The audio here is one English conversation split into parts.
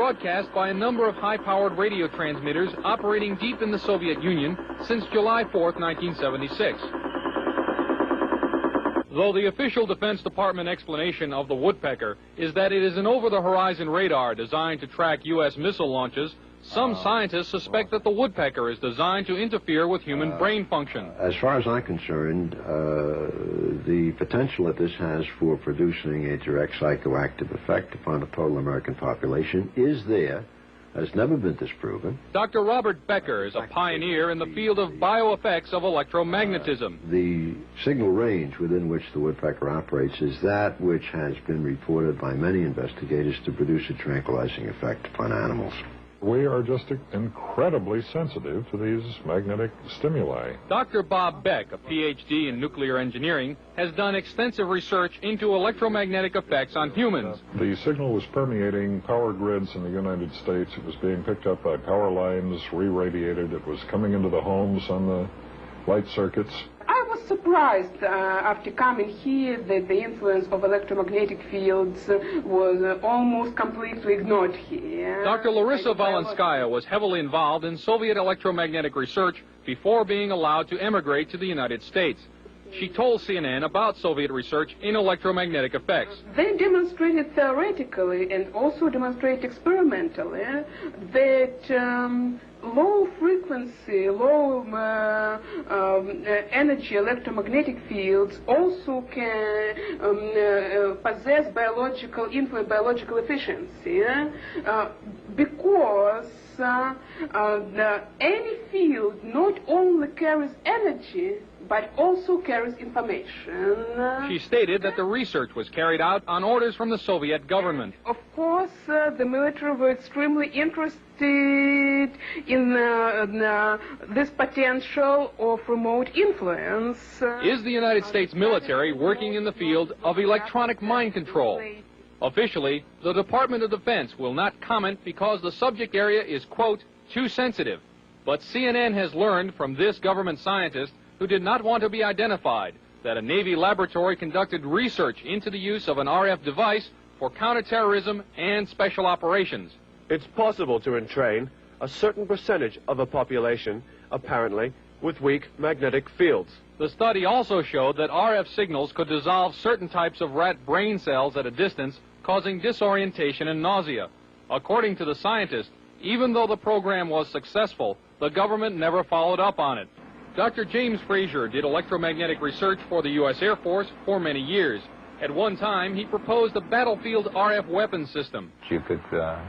broadcast by a number of high-powered radio transmitters operating deep in the Soviet Union since July 4th, 1976. Though the official Defense Department explanation of the woodpecker is that it is an over-the-horizon radar designed to track U.S. missile launches, some scientists suspect that the woodpecker is designed to interfere with human brain function. As far as I'm concerned, the potential that this has for producing a direct psychoactive effect upon the total American population is there, has never been disproven. Dr. Robert Becker is a pioneer in the field of bioeffects of electromagnetism. The signal range within which the woodpecker operates is that which has been reported by many investigators to produce a tranquilizing effect upon animals. We are just incredibly sensitive to these magnetic stimuli. Dr. Bob Beck, a Ph.D. in nuclear engineering, has done extensive research into electromagnetic effects on humans. The signal was permeating power grids in the United States. It was being picked up by power lines, re-radiated. It was coming into the homes on the light circuits. I was surprised after coming here that the influence of electromagnetic fields was almost completely ignored here. Dr. Larissa Valenskaya was heavily involved in Soviet electromagnetic research before being allowed to emigrate to the United States. She told CNN about Soviet research in electromagnetic effects. They demonstrated theoretically and also demonstrate experimentally that low frequency, low energy electromagnetic fields also can possess biological influence, biological efficiency, because any field not only carries energy but also carries information. She stated that the research was carried out on orders from the Soviet government. Of course, the military were extremely interested in this potential of remote influence. Is the United States military working in the field of electronic mind control? Officially, the Department of Defense will not comment because the subject area is, quote, too sensitive. But CNN has learned from this government scientist, who did not want to be identified, that a Navy laboratory conducted research into the use of an RF device for counterterrorism and special operations. It's possible to entrain a certain percentage of a population, apparently, with weak magnetic fields. The study also showed that RF signals could dissolve certain types of rat brain cells at a distance, causing disorientation and nausea. According to the scientist, even though the program was successful, the government never followed up on it. Dr. James Frazier did electromagnetic research for the U.S. Air Force for many years. At one time, he proposed a battlefield RF weapon system. You could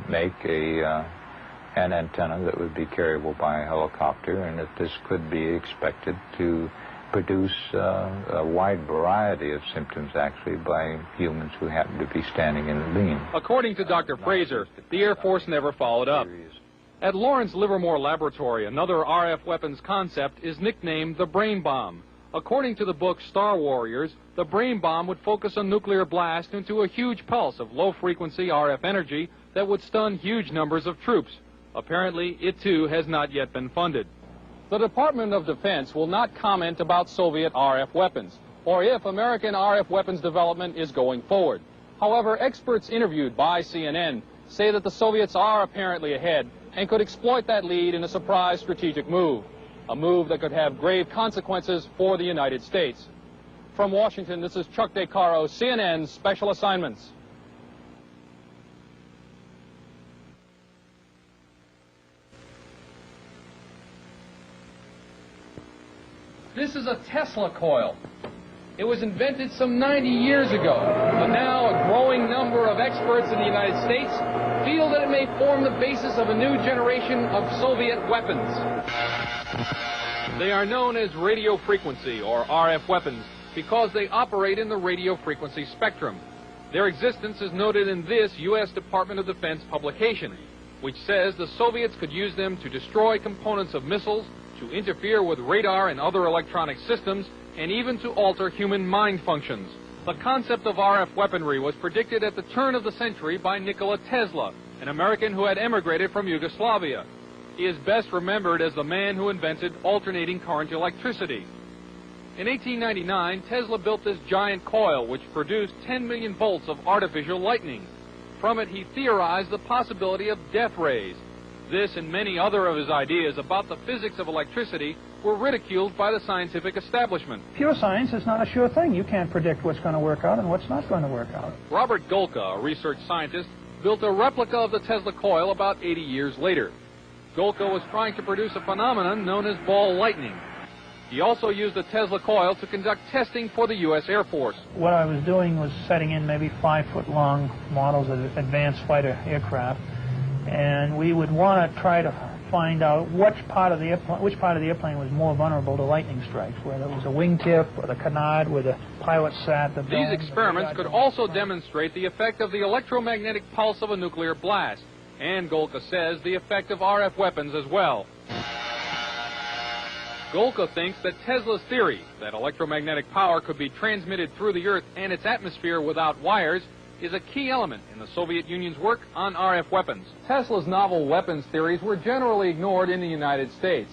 make an antenna that would be carryable by a helicopter, and that this could be expected to produce a wide variety of symptoms, actually, by humans who happen to be standing in the beam. According to Dr. Frazier, the Air Force never followed up. At Lawrence Livermore Laboratory, another RF weapons concept is nicknamed the brain bomb. According to the book Star Warriors, the brain bomb would focus a nuclear blast into a huge pulse of low-frequency RF energy that would stun huge numbers of troops. Apparently, it too has not yet been funded. The Department of Defense will not comment about Soviet RF weapons, or if American RF weapons development is going forward. However, experts interviewed by CNN say that the Soviets are apparently ahead and could exploit that lead in a surprise strategic move, a move that could have grave consequences for the United States. From Washington, this is Chuck DeCaro, CNN Special Assignments. This is a Tesla coil. It was invented some 90 years ago, but now a growing number of experts in the United States feel that it may form the basis of a new generation of Soviet weapons. They are known as radio frequency, or RF weapons, because they operate in the radio frequency spectrum. Their existence is noted in this U.S. Department of Defense publication, which says the Soviets could use them to destroy components of missiles, to interfere with radar and other electronic systems, and even to alter human mind functions. The concept of RF weaponry was predicted at the turn of the century by Nikola Tesla, an American who had emigrated from Yugoslavia. He is best remembered as the man who invented alternating current electricity. In 1899, Tesla built this giant coil which produced 10 million volts of artificial lightning. From it, he theorized the possibility of death rays. This and many other of his ideas about the physics of electricity were ridiculed by the scientific establishment. Pure science is not a sure thing. You can't predict what's going to work out and what's not going to work out. Robert Golka, a research scientist, built a replica of the Tesla coil about 80 years later. Golka was trying to produce a phenomenon known as ball lightning. He also used the Tesla coil to conduct testing for the U.S. Air Force. What I was doing was setting in maybe 5-foot-long models of advanced fighter aircraft, and we would want to try to find out which part of the airplane was more vulnerable to lightning strikes, whether it was a wingtip or the canard where the pilot sat. These experiments could also demonstrate the effect of the electromagnetic pulse of a nuclear blast, and Golka says the effect of RF weapons as well. Golka thinks that Tesla's theory that electromagnetic power could be transmitted through the Earth and its atmosphere without wires is a key element in the Soviet Union's work on RF weapons. Tesla's novel weapons theories were generally ignored in the United States.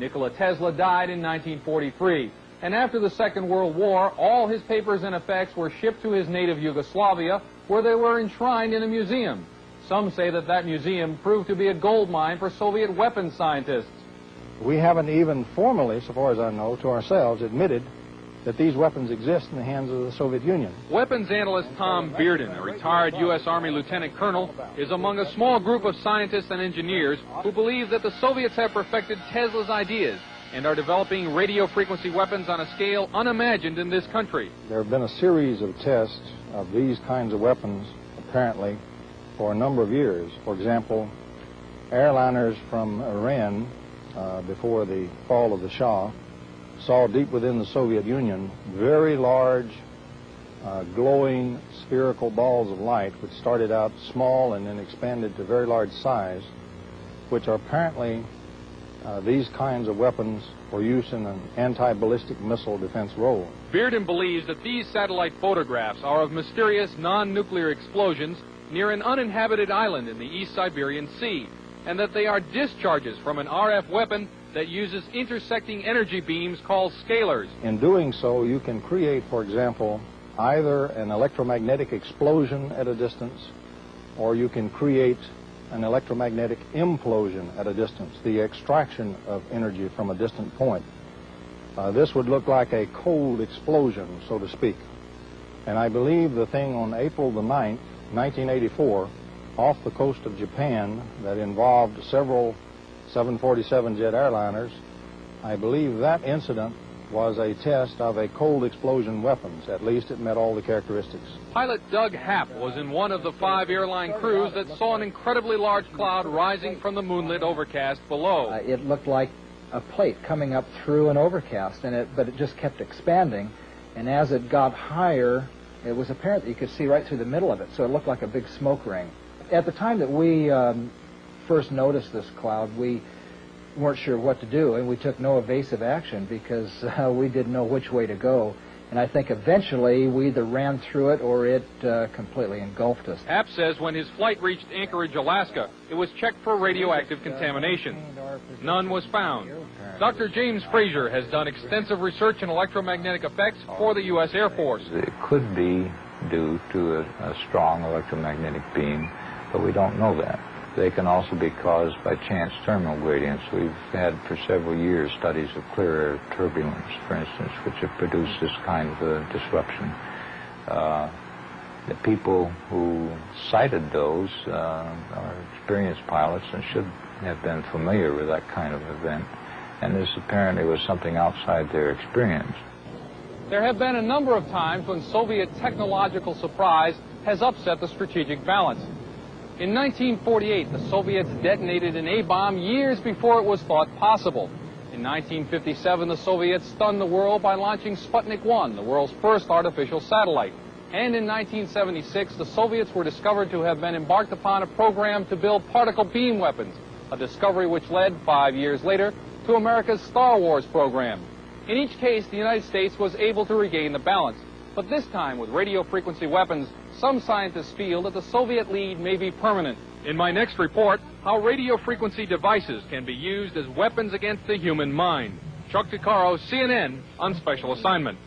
Nikola Tesla died in 1943, and after the Second World War, all his papers and effects were shipped to his native Yugoslavia, where they were enshrined in a museum. Some say that that museum proved to be a gold mine for Soviet weapons scientists. We haven't even formally, so far as I know, to ourselves admitted that these weapons exist in the hands of the Soviet Union. Weapons analyst Tom Bearden, a retired U.S. Army lieutenant colonel, is among a small group of scientists and engineers who believe that the Soviets have perfected Tesla's ideas and are developing radio frequency weapons on a scale unimagined in this country. There have been a series of tests of these kinds of weapons, apparently, for a number of years. For example, airliners from Iran, before the fall of the Shah, saw deep within the Soviet Union very large, glowing spherical balls of light, which started out small and then expanded to very large size, which are apparently these kinds of weapons for use in an anti-ballistic missile defense role. Bearden believes that these satellite photographs are of mysterious non-nuclear explosions near an uninhabited island in the East Siberian Sea, and that they are discharges from an RF weapon that uses intersecting energy beams called scalars. In doing so, you can create, for example, either an electromagnetic explosion at a distance, or you can create an electromagnetic implosion at a distance, the extraction of energy from a distant point. This would look like a cold explosion, so to speak. And I believe the thing on April the 9th, 1984, off the coast of Japan, that involved several 747 jet airliners, I believe that incident was a test of a cold explosion weapons. At least it met all the characteristics. Pilot Doug Happ was in one of the 5 airline crews that saw an incredibly large cloud rising from the moonlit overcast below. It looked like a plate coming up through an overcast, but it just kept expanding, and as it got higher, it was apparent that you could see right through the middle of it, so it looked like a big smoke ring. At the time that we first noticed this cloud, we weren't sure what to do, and we took no evasive action because we didn't know which way to go. And I think eventually we either ran through it or it completely engulfed us. Happ says when his flight reached Anchorage, Alaska, it was checked for radioactive contamination. None was found. Dr. James Fraser has done extensive research in electromagnetic effects for the U.S. Air Force. It could be due to a strong electromagnetic beam, but we don't know that. They can also be caused by chance terminal gradients. We've had for several years studies of clear air turbulence, for instance, which have produced this kind of a disruption. The people who cited those are experienced pilots and should have been familiar with that kind of event, and this apparently was something outside their experience. There have been a number of times when Soviet technological surprise has upset the strategic balance. In 1948, the Soviets detonated an A-bomb years before it was thought possible. In 1957, the Soviets stunned the world by launching Sputnik 1, the world's first artificial satellite. And in 1976, the Soviets were discovered to have been embarked upon a program to build particle beam weapons, a discovery which led, 5 years later, to America's Star Wars program. In each case, the United States was able to regain the balance. But this time, with radio frequency weapons, some scientists feel that the Soviet lead may be permanent. In my next report, how radio frequency devices can be used as weapons against the human mind. Chuck DeCaro, CNN, on special assignment.